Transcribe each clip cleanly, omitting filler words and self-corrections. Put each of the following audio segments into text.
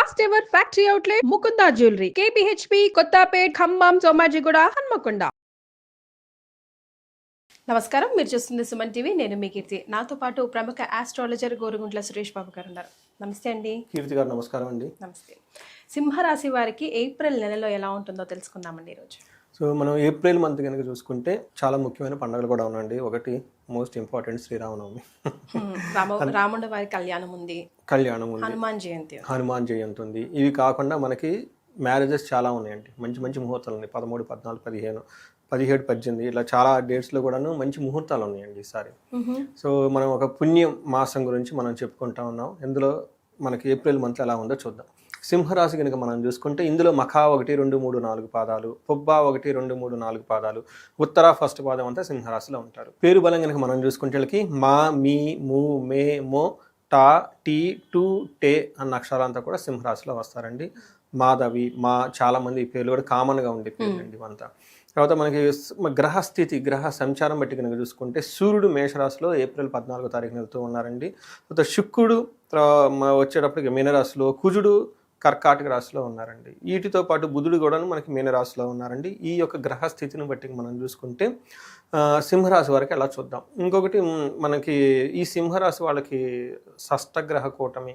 First ever factory outlet Mukunda jewellery KPHB Kothapet Khammam Somajiguda Hanamkonda. నమస్కారం, మీరు చూస్తుంది సుమన్ టీవీ. నేను మీ కీర్తి. నాతో పాటు ప్రముఖ ఆస్ట్రాలజర్ గోరుగుంట్ల సురేష్ బాబు గారు ఉన్నారు. నమస్తే అండి. కీర్తి గారు నమస్కారం అండి. నమస్తే. సింహరాశి వారికి ఏప్రిల్ నెలలో ఎలా ఉంటుందో తెలుసుకుందామండి ఈరోజు. సో మనం ఏప్రిల్ మంత్ కనుక చూసుకుంటే చాలా ముఖ్యమైన పండుగలు కూడా ఉన్నాయండి. ఒకటి మోస్ట్ ఇంపార్టెంట్ శ్రీరామనవమి, రాముడి వారి కళ్యాణం ఉంది, హనుమాన్ జయంతి ఉంది. ఇవి కాకుండా మనకి మ్యారేజెస్ చాలా ఉన్నాయండి. మంచి మంచి ముహూర్తాలు ఉన్నాయి. 13, 14, 15, 17, 18 ఇలా చాలా డేట్స్లో కూడాను మంచి ముహూర్తాలు ఉన్నాయండి ఈసారి. సో మనం ఒక పుణ్యం మాసం గురించి మనం చెప్పుకుంటా ఉన్నాం. ఇందులో మనకి ఏప్రిల్ మంత్ ఎలా ఉందో చూద్దాం. సింహరాశి కనుక మనం చూసుకుంటే ఇందులో మఖా 1, 2, 3, 4 పాదాలు, పుబ్బా 1, 2, 3, 4 పాదాలు, ఉత్తర ఫస్ట్ పాదం అంతా సింహరాశిలో ఉంటారు. పేరు బలం కనుక మనం చూసుకుంటే వీళ్ళకి మా, మీ, ము, మే, మో, టా, టీ, టు, టే అన్న అక్షరాలంతా కూడా సింహరాశిలో వస్తారండి. మాధవి, మా చాలా మంది ఈ పేర్లు కూడా కామన్గా ఉండే పేర్లు అండి ఇవంతా. తర్వాత మనకి గ్రహస్థితి, గ్రహ సంచారం బట్టి కనుక చూసుకుంటే సూర్యుడు మేషరాశిలో ఏప్రిల్ 14వ తారీఖున వెళ్తూ ఉన్నారండి. తర్వాత శుక్రుడు వచ్చేటప్పటికి మీనరాశిలో, కుజుడు కర్కాటక రాశిలో ఉన్నారండి. వీటితో పాటు బుధుడు కూడా మనకి మీనరాశిలో ఉన్నారండి. ఈ యొక్క గ్రహస్థితిని బట్టి మనం చూసుకుంటే సింహరాశి వరకు ఎలా చూద్దాం. ఇంకొకటి మనకి ఈ సింహరాశి వాళ్ళకి షష్టగ్రహ కూటమి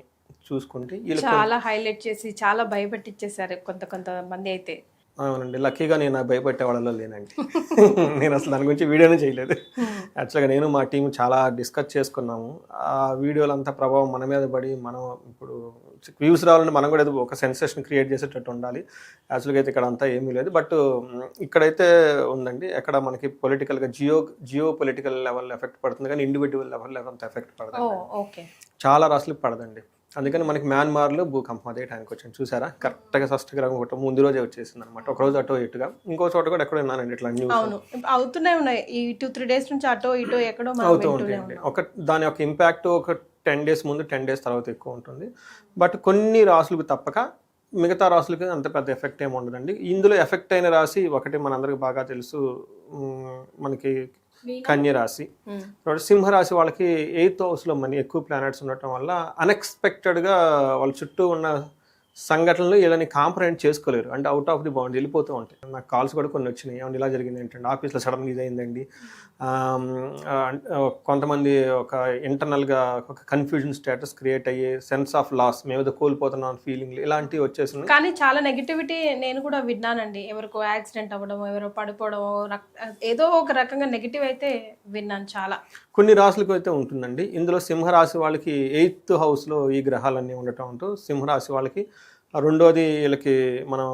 చూసుకుంటే చాలా హైలైట్ చేసి చాలా భయపెట్టించేసారు కొంతమంది అయితే. అవునండి, లక్కీగా నేను భయపెట్టే వాళ్ళలో లేనండి. నేను అసలు దాని గురించి వీడియోనే చేయలేదు. యాక్చువల్గా నేను మా టీం చాలా డిస్కస్ చేసుకున్నాము. ఆ వీడియోలు అంతా ప్రభావం మన మీద పడి మనం ఇప్పుడు వ్యూస్ రావాలంటే మనం కూడా ఒక సెన్సేషన్ క్రియేట్ చేసేటట్టు ఉండాలి. యాక్చువల్గా అయితే ఇక్కడ అంతా ఏమీ లేదు. బట్ ఇక్కడైతే ఉందండి. ఎక్కడ మనకి పొలిటికల్గా జియో పొలిటికల్ లెవెల్ ఎఫెక్ట్ పడుతుంది, కానీ ఇండివిజువల్ లెవెల్ అంత ఎఫెక్ట్ పడదండి. చాలా రాష్ట్రాలకు పడదండి. అందుకని మనకి మ్యాన్మార్లో భూకంపం అదే టైంకి వచ్చింది. చూసారా, కరెక్ట్గా షష్టగ్రహం ఒకటి ముందు రోజే వచ్చేసింది అనమాట. ఒక రోజు అటో ఇటుగా. ఇంకో చోట కూడా ఎక్కడో ఉన్నానండి ఇట్లా న్యూస్ అవుతూనే ఉన్నాయి. ఈ 2-3 డేస్ నుంచి అటో ఇటో ఎక్కడో అవుతూ ఉంటాయండి. దాని యొక్క ఇంపాక్ట్ ఒక 10 డేస్ ముందు 10 డేస్ తర్వాత ఎక్కువ ఉంటుంది. బట్ కొన్ని రాసులకు తప్పక మిగతా రాసులకి అంత పెద్ద ఎఫెక్ట్ ఏమి ఉండదండి. ఇందులో ఎఫెక్ట్ అయిన రాశి ఒకటి మనందరికి బాగా తెలుసు, మనకి కన్య రాశి. సింహరాశి వాళ్ళకి 8th హౌస్లో మనీ ఎక్కువ ప్లానెట్స్ ఉండటం వల్ల అన్ఎక్స్పెక్టెడ్గా వాళ్ళ చుట్టూ ఉన్న సంఘటనలు వీళ్ళని కాంప్రహెండ్ చేసుకోలేరు. అంటే అవుట్ ఆఫ్ ది బౌండరీ వెళ్ళిపోతూ ఉంటాయి. నాకు కాల్స్ కూడా కొన్ని వచ్చినాయి. ఏమన్నా ఇలా జరిగింది ఏంటంటే ఆఫీస్లో సడన్గా ఇది అయిందండి. కొంతమంది ఒక ఇంటర్నల్గా ఒక కన్ఫ్యూజన్ స్టేటస్ క్రియేట్ అయ్యే సెన్స్ ఆఫ్ లాస్, మేము కోల్పోతున్నాం ఫీలింగ్లు ఇలాంటివి వచ్చేసినాయి. కానీ చాలా నెగిటివిటీ నేను కూడా విన్నానండి. ఎవరికో యాక్సిడెంట్ అవ్వడం, ఎవరో పడిపోవడం, ఏదో ఒక రకంగా నెగిటివ్ అయితే విన్నాను చాలా. కొన్ని రాశులకు అయితే ఉంటుందండి. ఇందులో సింహరాశి వాళ్ళకి 8th హౌస్లో ఈ గ్రహాలన్నీ ఉండటంతో సింహరాశి వాళ్ళకి రెండోది వీళ్ళకి మనం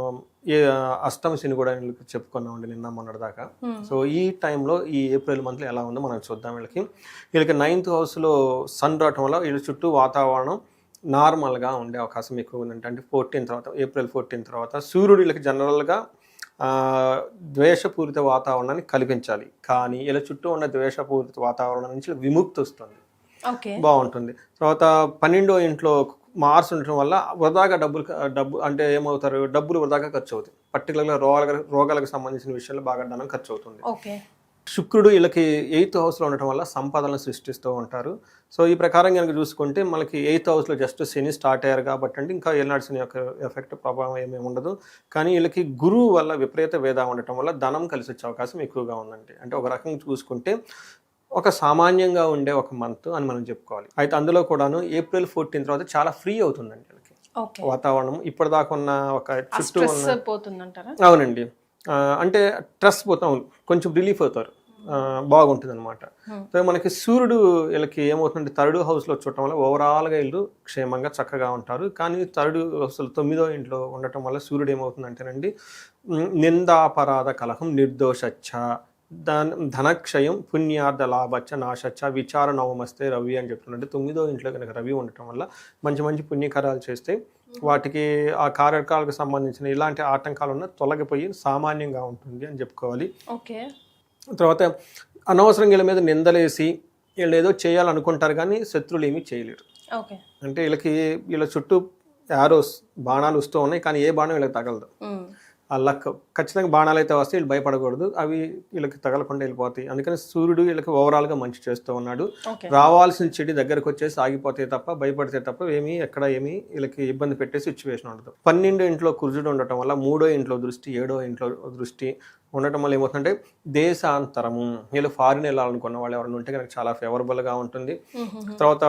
అష్టమ శని కూడా వీళ్ళకి చెప్పుకున్నామండి నిన్న మొన్నటి దాకా. సో ఈ టైంలో ఈ ఏప్రిల్ మంత్లో ఎలా ఉందో మనం చూద్దాం. వీళ్ళకి 9th హౌస్లో సన్ రావటం వల్ల వీళ్ళ చుట్టూ వాతావరణం నార్మల్గా ఉండే అవకాశం ఎక్కువ ఉందంటే. అంటే ఏప్రిల్ 14 తర్వాత సూర్యుడు వీళ్ళకి జనరల్గా ద్వేషపూరిత వాతావరణాన్ని కల్పించాలి. కానీ ఇలా చుట్టూ ఉన్న ద్వేషపూరిత వాతావరణం నుంచి విముక్తి వస్తుంది, బాగుంటుంది. తర్వాత 12వ ఇంట్లో మార్స్ ఉండటం వల్ల వృధాగా డబ్బు అంటే ఏమవుతారు, డబ్బులు వృధాగా ఖర్చు అవుతాయి. పర్టికులర్గా రోగాలకు సంబంధించిన విషయాల్లో బాగా ధనం ఖర్చు అవుతుంది. శుక్రుడు వీళ్ళకి 8th హౌస్లో ఉండటం వల్ల సంపదలను సృష్టిస్తూ ఉంటారు. సో ఈ ప్రకారం కనుక చూసుకుంటే మనకి 8th హౌస్లో జస్ట్ శని స్టార్ట్ అయ్యారు కాబట్టి అంటే ఇంకా ఏనాడు శని యొక్క ఎఫెక్ట్ ప్రభావం ఏమేమి ఉండదు. కానీ వీళ్ళకి గురువు వల్ల విపరీత వేద ఉండటం వల్ల ధనం కలిసి వచ్చే అవకాశం ఎక్కువగా ఉందండి. అంటే ఒక రకంగా చూసుకుంటే ఒక సామాన్యంగా ఉండే ఒక మంత్ అని మనం చెప్పుకోవాలి. అయితే అందులో కూడాను ఏప్రిల్ 14 తర్వాత చాలా ఫ్రీ అవుతుందండి వీళ్ళకి వాతావరణం. ఇప్పటిదాకా ఉన్న ఒక చుట్టూ అవునండి, అంటే స్ట్రెస్ పోతాం, కొంచెం రిలీఫ్ అవుతారు, బాగుంటుంది అనమాట. సో మనకి సూర్యుడు వీళ్ళకి ఏమవుతుందంటే 3rd హౌస్లో చూడటం వల్ల ఓవరాల్గా వీళ్ళు క్షేమంగా చక్కగా ఉంటారు. కానీ 3rd హౌస్లో 9వ ఇంట్లో ఉండటం వల్ల సూర్యుడు ఏమవుతుందంటేనండి నిందాపరాధ కలహం నిర్దోషచ్చ ధనక్షయం పుణ్యార్థ లాభచ్చ నాశచ్చ విచార నవమస్తే రవి అని చెప్తున్నట్టు 9వ ఇంట్లో కనుక రవి ఉండటం వల్ల మంచి మంచి పుణ్యకార్యాలు చేస్తే వాటికి ఆ కార్యకాలకు సంబంధించిన ఇలాంటి ఆటంకాలు ఉన్న తొలగిపోయి సామాన్యంగా ఉంటుంది అని చెప్పుకోవాలి. తర్వాత అనవసరంగా వీళ్ళ మీద నిందలేసి వీళ్ళు ఏదో చేయాలనుకుంటారు కానీ శత్రువులు ఏమీ చేయలేరు. అంటే వీళ్ళ చుట్టూ యారోస్ బాణాలు వస్తూ ఉన్నాయి కానీ ఏ బాణం వీళ్ళకి తగలదు. ఆ లక్ ఖచ్చితంగా బాణాలు అయితే వస్తే వీళ్ళు భయపడకూడదు, అవి వీళ్ళకి తగలకుండా వెళ్ళిపోతాయి. అందుకని సూర్యుడు వీళ్ళకి ఓవరాల్గా మంచి చేస్తూ ఉన్నాడు. రావాల్సిన చెడు దగ్గరకు వచ్చేసి ఆగిపోతే తప్ప భయపడితే తప్ప ఎక్కడ ఏమీ వీళ్ళకి ఇబ్బంది పెట్టే సిచ్యువేషన్ ఉండదు. 12 ఇంట్లో కుజుడు ఉండటం వల్ల 3వ ఇంట్లో దృష్టి, 7వ ఇంట్లో దృష్టి ఉండటం వల్ల ఏమవుతుందంటే దేశాంతరము, వీళ్ళు ఫారిన్ వెళ్ళాలనుకున్న వాళ్ళు ఎవరైనా ఉంటే కనుక చాలా ఫేవరబుల్గా ఉంటుంది. తర్వాత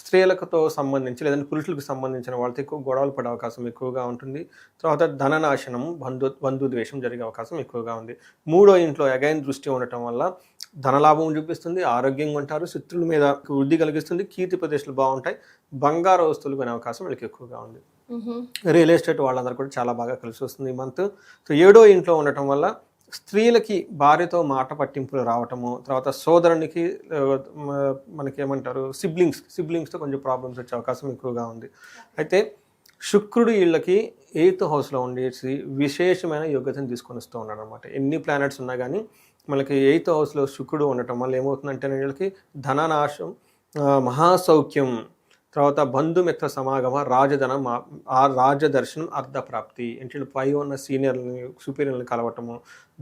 స్త్రీలతో సంబంధించి లేదంటే పురుషులకు సంబంధించిన వాళ్ళతో ఎక్కువ గొడవలు పడే అవకాశం ఎక్కువగా ఉంటుంది. తర్వాత ధననాశనము, బంధుద్వేషం జరిగే అవకాశం ఎక్కువగా ఉంది. 3వ ఇంట్లో అగైన్ దృష్టి ఉండటం వల్ల ధనలాభం చూపిస్తుంది, ఆరోగ్యంగా ఉంటారు, శత్రువుల మీద వృద్ధి కలిగిస్తుంది, కీర్తి ప్రదేశాలు బాగుంటాయి, బంగారు వస్తువులు కొనే అవకాశం వీళ్ళకి ఎక్కువగా ఉంది. రియల్ ఎస్టేట్ వాళ్ళందరూ కూడా చాలా బాగా కలిసి వస్తుంది ఈ మంత్. సో 7వ ఇంట్లో ఉండటం వల్ల స్త్రీలకి భార్యతో మాట పట్టింపులు రావటము, తర్వాత సోదరునికి మనకి ఏమంటారు సిబ్లింగ్స్తో కొంచెం ప్రాబ్లమ్స్ వచ్చే అవకాశం ఎక్కువగా ఉంది. అయితే శుక్రుడు వీళ్ళకి 8th హౌస్లో ఉండేసి విశేషమైన యోగ్యతను తీసుకొని వస్తూ ఉన్నాడు అనమాట. ఎన్ని ప్లానెట్స్ ఉన్నా కానీ మనకి 8th హౌస్లో శుక్రుడు ఉండటం వల్ల ఏమవుతుందంటే వీళ్ళకి ధననాశం, మహాసౌఖ్యం, తర్వాత బంధుమిత్ర సమాగమ, రాజధనం, రాజదర్శనం, అర్ధప్రాప్తి. ఏంటంటే పై ఉన్న సీనియర్లని సుపీరియర్ని కలవటము,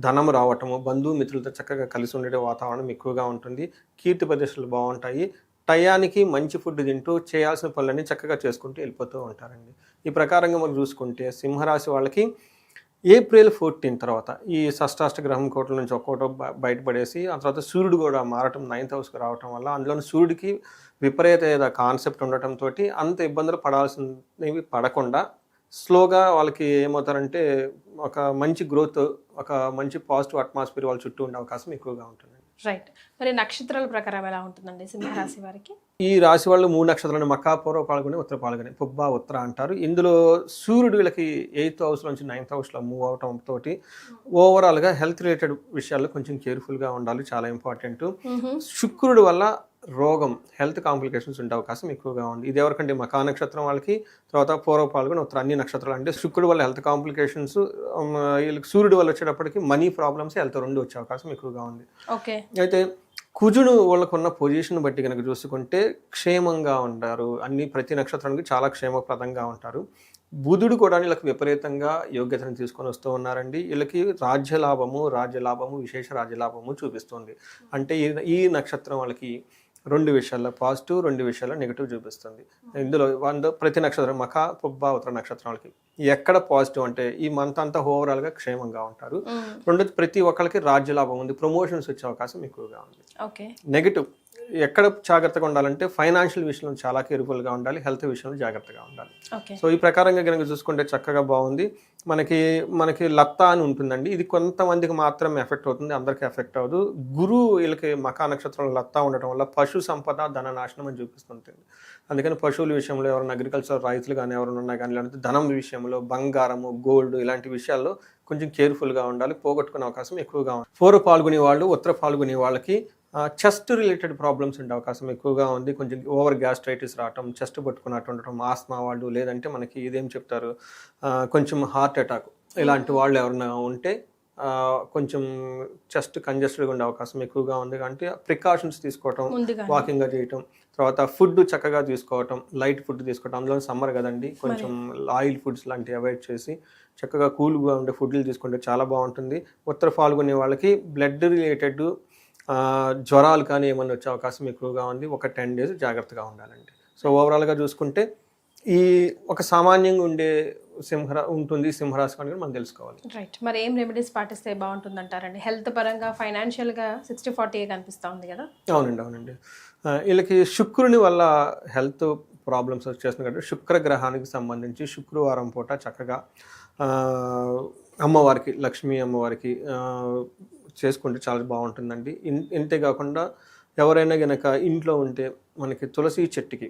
ధనం రావటము, బంధుమిత్రులతో చక్కగా కలిసి ఉండే వాతావరణం ఎక్కువగా ఉంటుంది, కీర్తి ప్రదేశాలు బాగుంటాయి, టయానికి మంచి ఫుడ్ తింటూ చేయాల్సిన పనులన్నీ చక్కగా చేసుకుంటూ వెళ్ళిపోతూ ఉంటారండి. ఈ ప్రకారంగా మనం చూసుకుంటే సింహరాశి వాళ్ళకి ఏప్రిల్ 14 తర్వాత ఈ షష్టాష్ట గ్రహం కోట్ల నుంచి ఒక్కోటో బయటపడేసి ఆ తర్వాత సూర్యుడు కూడా మారటం 9th హౌస్కి రావటం వల్ల అందులోని సూర్యుడికి విపరీత కాన్సెప్ట్ ఉండటంతో అంత ఇబ్బందులు పడాల్సినవి పడకుండా స్లోగా వాళ్ళకి ఏమవుతారంటే ఒక మంచి గ్రోత్, ఒక మంచి పాజిటివ్ అట్మాస్ఫియర్ వాళ్ళ చుట్టూ ఉండే అవకాశం ఎక్కువగా ఉంటుంది. రైట్. మరి నక్షత్రాల ప్రకారం ఎలా ఉంటుందండి సింహరాశి వారికి? ఈ రాశి వాళ్ళు 3 నక్షత్రాలు మకా, పూర్వ పాల్గొని, ఉత్తర పాల్గొని, పుబ్బ, ఉత్తర అంటారు. ఇందులో సూర్యుడు వీళ్ళకి 8th హౌస్ నుంచి 9th హౌస్లో మూవ్ అవటం తోటి ఓవరాల్గా హెల్త్ రిలేటెడ్ విషయాల్లో కొంచెం కేర్ఫుల్గా ఉండాలి, చాలా ఇంపార్టెంట్. శుక్రుడు వల్ల రోగం, హెల్త్ కాంప్లికేషన్స్ ఉండే అవకాశం ఎక్కువగా ఉంది. ఇది ఎవరికంటే మకా నక్షత్రం వాళ్ళకి, తర్వాత పూర్వ పాల్గొని, ఉత్తర అన్ని నక్షత్రాలు. అంటే శుక్రుడు వల్ల హెల్త్ కాంప్లికేషన్స్, వీళ్ళకి సూర్యుడు వల్ల వచ్చేటప్పటికి మనీ ప్రాబ్లమ్స్, హెల్త్ రెండు వచ్చే అవకాశం ఎక్కువగా ఉంది. అయితే కుజుడు వాళ్ళకున్న పొజిషన్ బట్టి కనుక చూసుకుంటే క్షేమంగా ఉంటారు, ప్రతి నక్షత్రానికి చాలా క్షేమప్రదంగా ఉంటారు. బుధుడు కూడా వీళ్ళకి విపరీతంగా యోగ్యతను తీసుకొని వస్తూ ఉన్నారండి. వీళ్ళకి రాజ్యలాభము, విశేష రాజ్యలాభము చూపిస్తుంది. అంటే ఈ నక్షత్రం వాళ్ళకి 2 విషయాల్లో పాజిటివ్, 2 విషయాల్లో నెగిటివ్ చూపిస్తుంది. ఇందులో ప్రతి నక్షత్రం మఖ, పుబ్బ, ఉత్తర నక్షత్రాలకి ఎక్కడ పాజిటివ్ అంటే ఈ మంత్ అంతా ఓవరాల్గా క్షేమంగా ఉంటారు. రెండోది ప్రతి ఒక్కరికి రాజ్యలాభం ఉంది, ప్రమోషన్స్ వచ్చే అవకాశం ఎక్కువగా ఉంది. నెగిటివ్ ఎక్కడ జాగ్రత్తగా ఉండాలంటే ఫైనాన్షియల్ విషయంలో చాలా కేర్ఫుల్గా ఉండాలి, హెల్త్ విషయంలో జాగ్రత్తగా ఉండాలి. సో ఈ ప్రకారంగా కనుక చూసుకుంటే చక్కగా బాగుంది. మనకి లత్తా అని ఉంటుందండి, ఇది కొంతమందికి మాత్రమే ఎఫెక్ట్ అవుతుంది, అందరికీ ఎఫెక్ట్ అవ్వదు. గురువు వీళ్ళకి మకా నక్షత్రంలో లత్తా ఉండటం వల్ల పశు సంపద, ధన నాశనం అని చూపిస్తుంటుంది. అందుకని పశువుల విషయంలో ఎవరైనా అగ్రికల్చర్ రైతులు కానీ ఎవరైనా ఉన్నా కానీ, లేదంటే ధనం విషయంలో బంగారము, గోల్డ్ ఇలాంటి విషయాల్లో కొంచెం కేర్ఫుల్గా ఉండాలి, పోగొట్టుకునే అవకాశం ఎక్కువగా ఉంది. పూర్వ పాల్గొనే వాళ్ళు, ఉత్తర పాల్గొనే వాళ్ళకి చెస్ట్ రిలేటెడ్ ప్రాబ్లమ్స్ ఉండే అవకాశం ఎక్కువగా ఉంది. కొంచెం ఓవర్ గ్యాస్ట్రైటిస్ రావటం, చెస్ట్ పట్టుకున్నట్టు ఉండటం, ఆస్మా వాళ్ళు, లేదంటే మనకి ఇదేం చెప్తారు కొంచెం హార్ట్ అటాక్, ఇలాంటి వాళ్ళు ఎవరైనా ఉంటే కొంచెం చెస్ట్ కంజెస్టెడ్గా ఉండే అవకాశం ఎక్కువగా ఉంది. అంటే ప్రికాషన్స్ తీసుకోవటం, వాకింగ్గా చేయటం, తర్వాత ఫుడ్ చక్కగా తీసుకోవటం, లైట్ ఫుడ్ తీసుకోవటం. అందులో సమ్మర్ కదండి, కొంచెం ఆయిల్ ఫుడ్స్ లాంటివి అవాయిడ్ చేసి చక్కగా కూల్గా ఉండే ఫుడ్లు తీసుకుంటే చాలా బాగుంటుంది. ఉత్తర పాల్గొనే వాళ్ళకి బ్లడ్ రిలేటెడ్ జ్వరాలు కానీ ఏమన్నా వచ్చే అవకాశం ఎక్కువగా ఉంది. ఒక 10 days జాగ్రత్తగా ఉండాలండి. సో ఓవరాల్గా చూసుకుంటే ఈ ఒక సామాన్యంగా ఉండే సింహరాశి అని మనం తెలుసుకోవాలి. రైట్. మరి ఏం రెమెడీస్ పాటిస్తే బాగుంటుంది అంటారండి? హెల్త్ పరంగా, ఫైనాన్షియల్గా 60-40 కనిపిస్తూ ఉంది కదా? అవునండి. వీళ్ళకి శుక్రుని వల్ల హెల్త్ ప్రాబ్లమ్స్ వచ్చేస్తుంది కాబట్టి శుక్ర గ్రహానికి సంబంధించి శుక్రవారం పూట చక్కగా అమ్మవారికి, లక్ష్మీ అమ్మవారికి చేసుకుంటే చాలా బాగుంటుందండి. ఇంతే కాకుండా ఎవరైనా గనక ఇంట్లో ఉంటే మనకి తులసి చెట్టుకి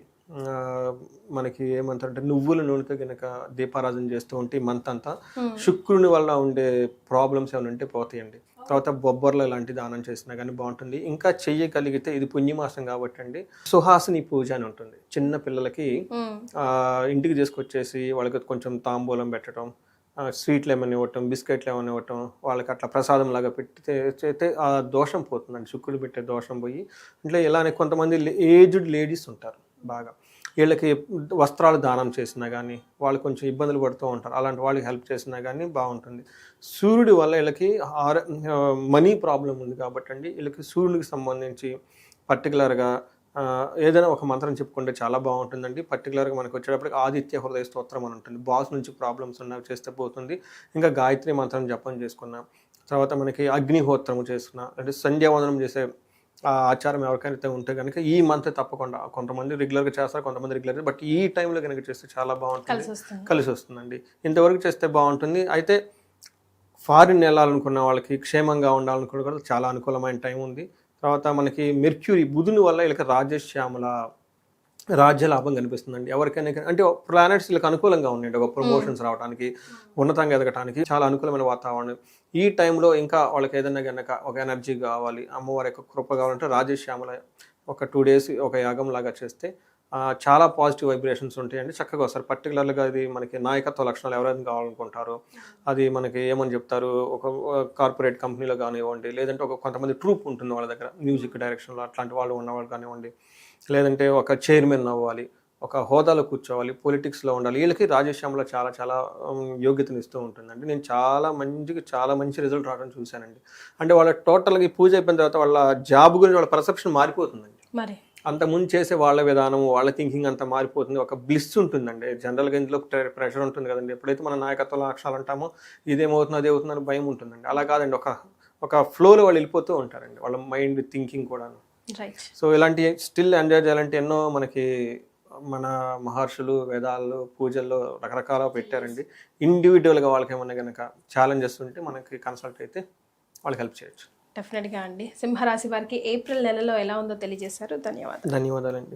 మనకి ఏమంటారంటే నువ్వుల నూనెతో గనక దీపారాధన చేస్తూ ఉంటే మంత్ అంతా శుక్రుని వల్ల ఉండే ప్రాబ్లమ్స్ ఏమైనా ఉంటే పోతాయండి. తర్వాత బొబ్బర్లు ఇలాంటి దానం చేసినా కానీ బాగుంటుంది. ఇంకా చెయ్యగలిగితే ఇది పుణ్యమాసం కాబట్టి అండి, సుహాసిని పూజ అని ఉంటుంది. చిన్న పిల్లలకి ఇంటికి తీసుకొచ్చేసి వాళ్ళకి కొంచెం తాంబూలం పెట్టడం, స్వీట్లు ఏమైనా ఇవ్వటం, బిస్కెట్లు ఏమైనా ఇవ్వటం, వాళ్ళకి అట్లా ప్రసాదం లాగా పెడితే ఆ దోషం పోతుందండి, శుక్రుడు పెట్టే దోషం పోయి. అంటే ఇలానే కొంతమంది ఏజ్డ్ లేడీస్ ఉంటారు బాగా, వీళ్ళకి వస్త్రాలు దానం చేసినా కానీ వాళ్ళు కొంచెం ఇబ్బందులు పడుతూ ఉంటారు, అలాంటి వాళ్ళకి హెల్ప్ చేసినా కానీ బాగుంటుంది. సూర్యుడి వల్ల వీళ్ళకి మనీ ప్రాబ్లం ఉంది కాబట్టి అండి, వీళ్ళకి సూర్యుడికి సంబంధించి పర్టికులర్గా ఏదైనా ఒక మంత్రం చెప్పుకుంటే చాలా బాగుంటుందండి. పర్టికులర్గా మనకు వచ్చేటప్పటికి ఆదిత్య హృదయ స్తోత్రం అని ఉంటుంది, బాస్ నుంచి ప్రాబ్లమ్స్ ఉన్నవి చేస్తే పోతుంది. ఇంకా గాయత్రి మంత్రం జపం చేసుకున్నాం, తర్వాత మనకి అగ్నిహోత్రము చేస్తున్నా అంటే సంధ్యావందనం చేసే ఆచారం ఎవరికైతే ఉంటే కనుక ఈ మంత్ తప్పకుండా, కొంతమంది రెగ్యులర్గా చేస్తారు, కొంతమంది రెగ్యులర్, బట్ ఈ టైంలో కనుక చేస్తే చాలా బాగుంటుంది, కలిసి వస్తుందండి. ఇంతవరకు చేస్తే బాగుంటుంది. అయితే ఫారిన్ వెళ్ళాలనుకున్న వాళ్ళకి, క్షేమంగా ఉండాలనుకున్న కూడా చాలా అనుకూలమైన టైం ఉంది. తర్వాత మనకి మెర్క్యూరీ బుధుని వల్ల వీళ్ళకి రాజ్యశ్యామల రాజ్య లాభం కనిపిస్తుందండి. ఎవరికైనా అంటే ప్లానెట్స్ వీళ్ళకి అనుకూలంగా ఉన్నాయండి, ఒక ప్రమోషన్స్ రావడానికి, ఉన్నతంగా ఎదగటానికి చాలా అనుకూలమైన వాతావరణం. ఈ టైంలో ఇంకా వాళ్ళకి ఏదైనా కనుక ఒక ఎనర్జీ కావాలి, అమ్మవారి యొక్క కృప కావాలంటే రాజ్యశ్యామల ఒక 2 days ఒక యాగం లాగా చేస్తే చాలా పాజిటివ్ వైబ్రేషన్స్ ఉంటాయండి, చక్కగా వస్తారు. పర్టికులర్గా అది మనకి నాయకత్వ లక్షణాలు ఎవరైనా కావాలనుకుంటారో అది మనకి ఏమని చెప్తారు, ఒక కార్పొరేట్ కంపెనీలో కానివ్వండి, లేదంటే కొంతమంది ట్రూప్ ఉంటుంది వాళ్ళ దగ్గర మ్యూజిక్ డైరెక్షన్లో, అట్లాంటి వాళ్ళు ఉన్నవాళ్ళు కానివ్వండి, లేదంటే ఒక చైర్మన్ అవ్వాలి, ఒక హోదాలో కూర్చోవాలి, పొలిటిక్స్లో ఉండాలి, వీళ్ళకి రాజశ్యామలో చాలా చాలా యోగ్యతను ఇస్తూ ఉంటుందండి. నేను చాలా మంచి రిజల్ట్ రావడం చూశానండి. అంటే వాళ్ళ టోటల్గా పూజ అయిపోయిన తర్వాత వాళ్ళ జాబ్ గురించి వాళ్ళ పర్సెప్షన్ మారిపోతుందండి. మరి అంతకుముందు చేసే వాళ్ళ విధానం, వాళ్ళ థింకింగ్ అంతా మారిపోతుంది. ఒక బ్లిస్ ఉంటుందండి. జనరల్గా ఇందులో ప్రెషర్ ఉంటుంది కదండి. ఎప్పుడైతే మన నాయకత్వ లక్షణాలు అంటామో ఇదేమవుతుందో అదే అవుతుందని భయం ఉంటుందండి. అలా కాదండి, ఒక ఫ్లోలో వాళ్ళు వెళ్ళిపోతూ ఉంటారండి, వాళ్ళ మైండ్ థింకింగ్ కూడాను. సో ఇలాంటి స్టిల్ ఎంజాయ్ చేయాలంటే ఎన్నో మనకి మన మహర్షులు వేదాల్లో పూజల్లో రకరకాల పెట్టారండి. ఇండివిజువల్గా వాళ్ళకి ఏమన్నా కనుక ఛాలెంజెస్ ఉంటే మనకి కన్సల్ట్ అయితే వాళ్ళకి హెల్ప్ చేయొచ్చు. డెఫినెట్గా అండి. సింహరాశి వారికి ఏప్రిల్ నెలలో ఎలా ఉందో తెలియజేశారు. ధన్యవాదాలండి.